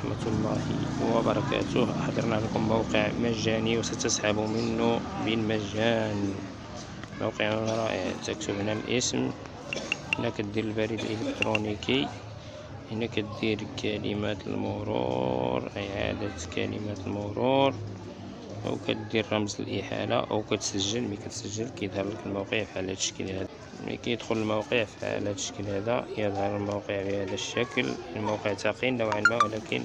ورحمة الله وبركاته. حضرنا لكم موقع مجاني وستسحبوا منه بالمجان. موقع رائع. تكتب هنا الاسم، هنا كدير البريد الإلكترونيكي، هنا كدير كلمات المرور، إعادة كلمات المرور، أو كدير رمز الإحالة، أو كتسجل. ملي كتسجل كيظهر لك الموقع بحال هذا الشكل هذا. ملي كيدخل الموقع في هذا الشكل هذا يظهر الموقع بهذا الشكل. الموقع ثقيل نوعا ما ولكن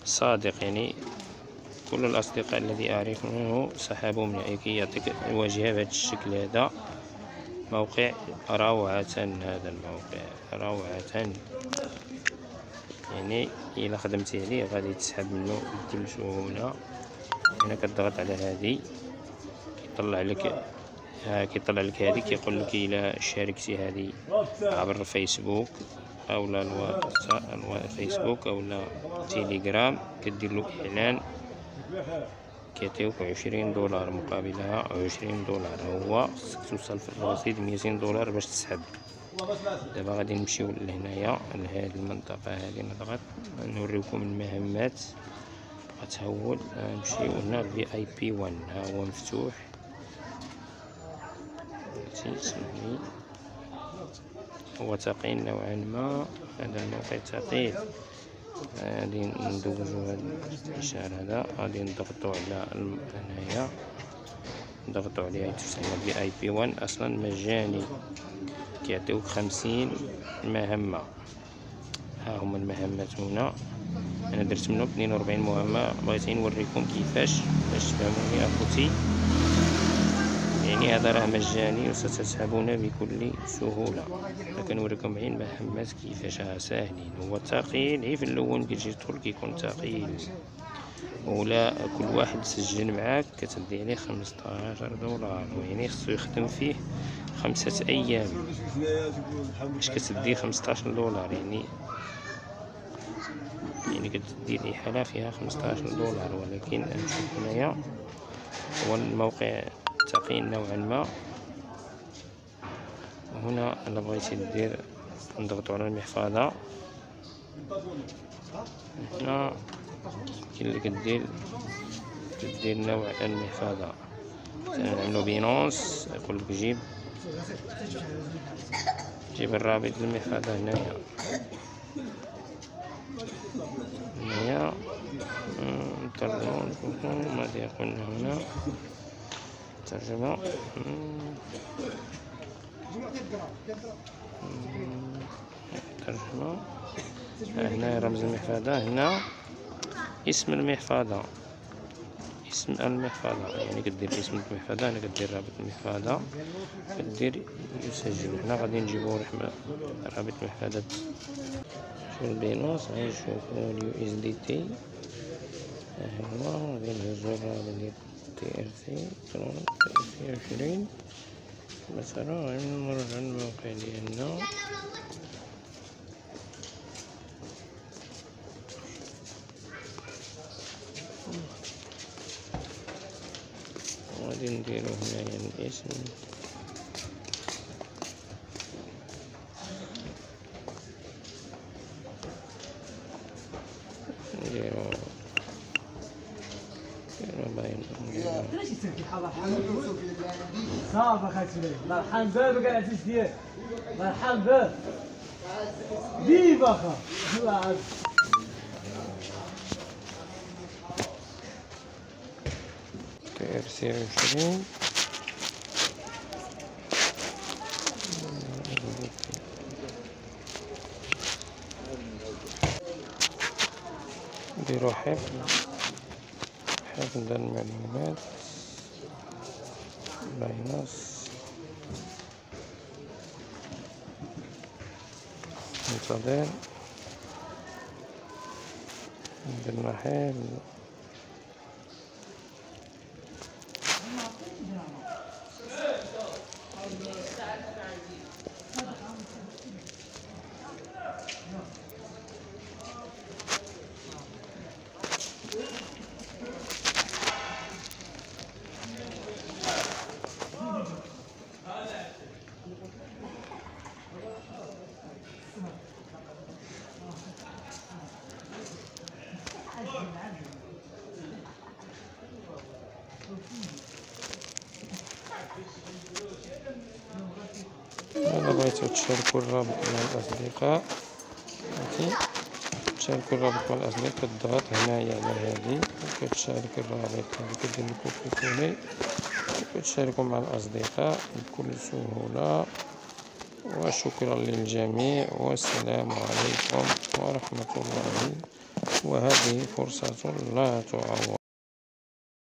صادق، يعني كل الأصدقاء الذي أعرفه سحبوا منه. كي يعطيك الواجهة بهذا الشكل هذا. موقع روعة، هذا الموقع روعة، يعني إلا خدمتي عليه غادي تسحب منه بكل سهولة. هنا كتضغط على هذه كيطلع لك هذه، كيقول لك إلا شاركتي هذه عبر الفيسبوك أو الفيسبوك أو تيليجرام، كدير له إعلان كيعطيوك $20 مقابلها، أو $20. هو خصك توصل في الرصيد $200 باش تسحب. دابا غادي نمشيو لهنايا لهاد المنطقة هادي، نضغط نوريكم المهمات. غتهول نمشيو هنا VIP 1، ها هو مفتوح. سمحلي، هو ثقيل نوعا ما، هذا الموقع ثقيل. غادي ندوزو هاد الإشعار هذا، غادي نضغطو على هنايا، نضغطو عليه تفتح لنا VIP 1. أصلا مجاني، كيعطيوك 50 مهمة. ها هما المهمات هنا، أنا درت منهم 42 مهمة. بغيت نوريكم كيفاش باش تفهموني أخوتي. يعني هذا راه مجاني وستسحبونه بكل سهولة. فكنوريكم غير المهمات كيفاش ساهلين. هو ثقيل، غير في الأول كتجي تدخل كيكون ثقيل. ولا كل واحد سجل معاك كتدي عليه $15، يعني خصو يخدم فيه 5 أيام باش كتدي $15. يعني كتدي الإحالة فيها $15. ولكن نشوف هنايا هو الموقع ثقيل نوعا ما. وهنا الا بغيتي دير نضغطو على المحفظة. هنا كاين اللي كدير نوع المحفظة، نعملو بينونس، يقولك جيب الرابط المحفظة. هنايا نترجمو نشوفو ماذا يقولنا هنا. ترجمة ترجمة. هنا رمز المحفظة، هنا اسم المحفظة، يعني كدير اسم المحفظة، هنا كدير رابط المحفظة، كدير يسجل. هنا غادي نجيبو رابط محفظة في البينونس. غنشوفو USDT، ها هو غادي نهزو الرابط ديال TRC 20 مثلا. غنمرجعو الموقع ديالنا. غادي نديرو هنايا الاسم، نديرو باين صافي اخاي مرحبا بك العزيز ديالك، مرحبا بيك اخا. الله يعافيك. TRC 20. نديرو حفظ المعلومات، بايناس، ننتظر، ندير حفظ. إلا بغيتو تشاركو الرابط مع الأصدقاء، فهمتي، تشاركو الرابط مع الأصدقاء كتضغط هنايا على هادي وكتشارك الرابط هادي، كدير الكوبي كولي وكتشاركو مع الأصدقاء بكل سهولة. وشكرا للجميع، والسلام عليكم ورحمة الله، وهذه فرصة لا تعوض.